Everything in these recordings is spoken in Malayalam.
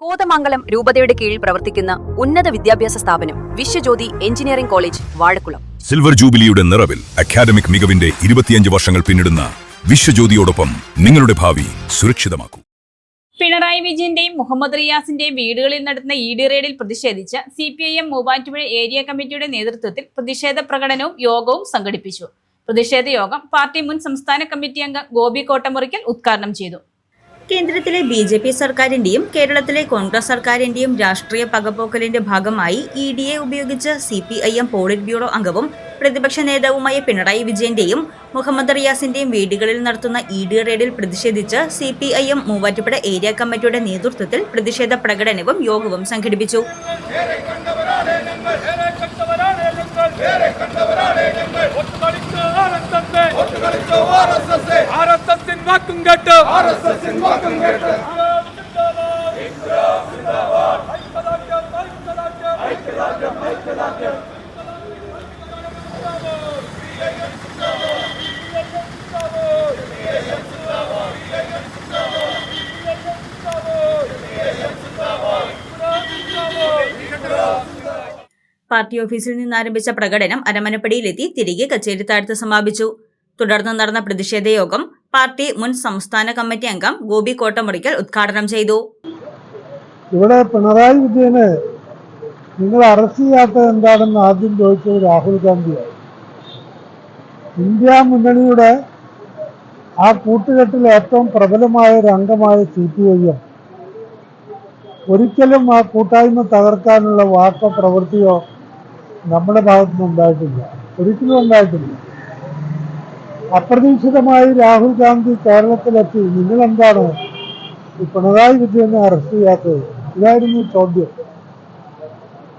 കോതമംഗലം രൂപതയുടെ കീഴിൽ പ്രവർത്തിക്കുന്ന ഉന്നത വിദ്യാഭ്യാസ സ്ഥാപനം Vishwajyothi engineering college Vazhakkulam. Silver ജൂബിലിയുടെ നിറവിൽ അക്കാദമിക് മികവിന്റെ 25 വർഷങ്ങൾ പിന്നിടുന്ന വിശ്വജ്യോതിയോടൊപ്പം നിങ്ങളുടെ ഭാവി സുരക്ഷിതമാക്കൂ. പിണറായി വിജയന്റെയും മുഹമ്മദ് റിയാസിന്റെയും വീടുകളിൽ നടത്തുന്ന ഇഡി റെയ്ഡിൽ പ്രതിഷേധിച്ച് CPIM മൂവാറ്റുപുഴ ഏരിയ കമ്മിറ്റിയുടെ നേതൃത്വത്തിൽ പ്രതിഷേധ പ്രകടനവും യോഗവും സംഘടിപ്പിച്ചു. പ്രതിഷേധ യോഗം പാർട്ടി മുൻ സംസ്ഥാന കമ്മിറ്റി അംഗം ഗോപി കോട്ടമുറിക്കൽ ഉദ്ഘാടനം ചെയ്തു. കേന്ദ്രത്തിലെ BJP സർക്കാരിന്റെയും കേരളത്തിലെ കോൺഗ്രസ് സർക്കാരിന്റെയും രാഷ്ട്രീയ പകപോക്കലിന്റെ ഭാഗമായി EDയെ ഉപയോഗിച്ച് CPIM പോളിറ്റ് ബ്യൂറോ അംഗവും പ്രതിപക്ഷ നേതാവുമായ പിണറായി വിജയന്റെയും മുഹമ്മദ് റിയാസിന്റെയും വീടുകളിൽ നടത്തുന്ന ഇഡി റെയ്ഡിൽ പ്രതിഷേധിച്ച് CPIM മൂവാറ്റുപുഴ ഏരിയ കമ്മിറ്റിയുടെ നേതൃത്വത്തിൽ പ്രതിഷേധ പ്രകടനവും യോഗവും സംഘടിപ്പിച്ചു. പാർട്ടി ഓഫീസിൽ നിന്നാരംഭിച്ച പ്രകടനം അരമനപ്പടിയിലെത്തി തിരികെ കച്ചേരിത്താഴത്ത് സമാപിച്ചു. തുടർന്ന് നടന്ന പ്രതിഷേധ യോഗം പാർട്ടി മുൻ സംസ്ഥാന കമ്മിറ്റി അംഗം ഗോപി കോട്ടമുറിക്കൽ ഉദ്ഘാടനം ചെയ്തു. ഇവിടെ പിണറായി വിജയനെ നിങ്ങൾ അറസ്റ്റ് ചെയ്യാത്തത് എന്താണെന്ന് ആദ്യം ചോദിച്ചത് രാഹുൽ ഗാന്ധിയാണ്. ഇന്ത്യ മുന്നണിയുടെ ആ കൂട്ടുകെട്ടിൽ ഏറ്റവും പ്രബലമായ ഒരു അംഗമായ CPIM ഒരിക്കലും ആ കൂട്ടായ്മ തകർക്കാനുള്ള വാക്കോ പ്രവൃത്തിയോ നമ്മുടെ ഭാഗത്തുനിന്ന് ഉണ്ടായിട്ടില്ല, ഒരിക്കലും ഉണ്ടായിട്ടില്ല. അപ്രതീക്ഷിതമായി രാഹുൽ ഗാന്ധി കേരളത്തിലെത്തി നിങ്ങളെന്താണ് ഈ പിണറായി വിജയനെ അറസ്റ്റ് ചെയ്യാത്തത്, ഇതായിരുന്നു ചോദ്യം.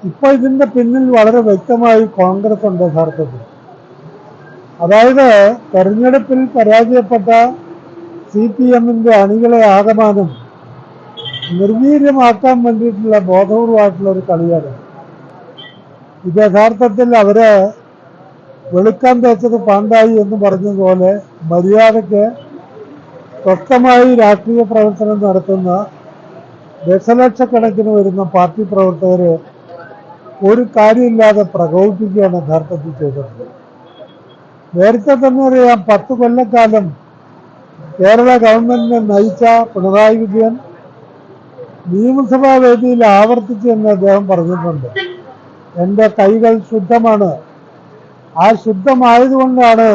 ഇപ്പൊ ഇതിന്റെ പിന്നിൽ വളരെ വ്യക്തമായി കോൺഗ്രസ് ഉണ്ട് യഥാർത്ഥത്തിൽ. അതായത് തെരഞ്ഞെടുപ്പിൽ പരാജയപ്പെട്ട CPMന്റെ അണികളെ ആകമാനം നിർവീര്യമാക്കാൻ വേണ്ടിയിട്ടുള്ള ബോധപൂർവമായിട്ടുള്ള ഒരു കളിയാണ് ഇത്. യഥാർത്ഥത്തിൽ അവരെ വെളുക്കാൻ തേച്ചത് പാണ്ടായി എന്ന് പറഞ്ഞതുപോലെ മര്യാദയ്ക്ക് സ്വസ്ഥമായി രാഷ്ട്രീയ പ്രവർത്തനം നടത്തുന്ന ദശലക്ഷക്കണക്കിന് വരുന്ന പാർട്ടി പ്രവർത്തകരെ ഒരു കാര്യമില്ലാതെ പ്രകോപിപ്പിക്കുകയാണ് യഥാർത്ഥത്തിൽ ചെയ്തിട്ടുള്ളത്. നേരത്തെ തന്നെ അറിയാം, 10 കൊല്ലക്കാലം കേരള ഗവൺമെന്റിനെ നയിച്ച പിണറായി വിജയൻ നിയമസഭാ വേദിയിൽ ആവർത്തിച്ച് എന്ന് അദ്ദേഹം പറഞ്ഞിട്ടുണ്ട്, എൻ്റെ കൈകൾ ശുദ്ധമാണ്. ആ ശുദ്ധമായതുകൊണ്ടാണ്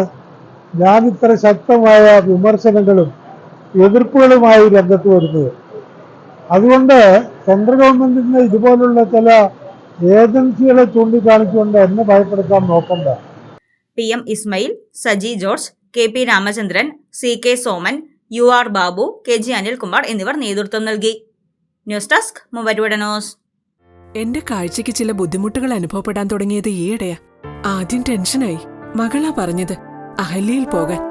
ഞാൻ ഇത്ര ശക്തമായ വിമർശനങ്ങളും എതിർപ്പുകളുമായി രംഗത്ത് വരുന്നത്. അതുകൊണ്ട് സെൻട്രൽ ഗവൺമെന്റിന്റെ ഇതുപോലുള്ള ചില ഏജൻസികളെ ചൂണ്ടിക്കാണിച്ചുകൊണ്ട് എന്നെ ഭയപ്പെടുത്താൻ നോക്കണ്ട. PM Ismail, Saji George, KP Ramachandran, CK Soman, UR Babu, KG Anilkumar എന്നിവർ നേതൃത്വം നൽകി. News desk Muvattupuzha news. എന്റെ കാഴ്ചയ്ക്ക് ചില ബുദ്ധിമുട്ടുകൾ അനുഭവപ്പെടാൻ തുടങ്ങിയത് ഈയിടെയാ. ആദ്യം ടെൻഷനായി. മകളാ പറഞ്ഞത് അഹല്യയിൽ പോകാൻ.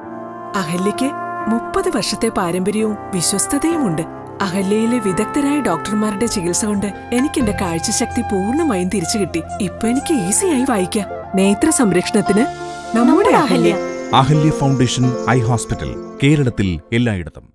അഹല്യയ്ക്ക് 30 വർഷത്തെ പാരമ്പര്യവും വിശ്വസ്തതയുമുണ്ട്. അഹല്യയിലെ വിദഗ്ധരായ ഡോക്ടർമാരുടെ ചികിത്സ കൊണ്ട് എനിക്ക് എന്റെ കാഴ്ചശക്തി പൂർണ്ണമായും തിരിച്ചു കിട്ടി. ഇപ്പൊ എനിക്ക് ഈസിയായി വായിക്കാം. നേത്ര സംരക്ഷണത്തിന് നമ്മുടെ Ahalya. Ahalya foundation eye hospital, കേരളത്തിൽ എല്ലായിടത്തും.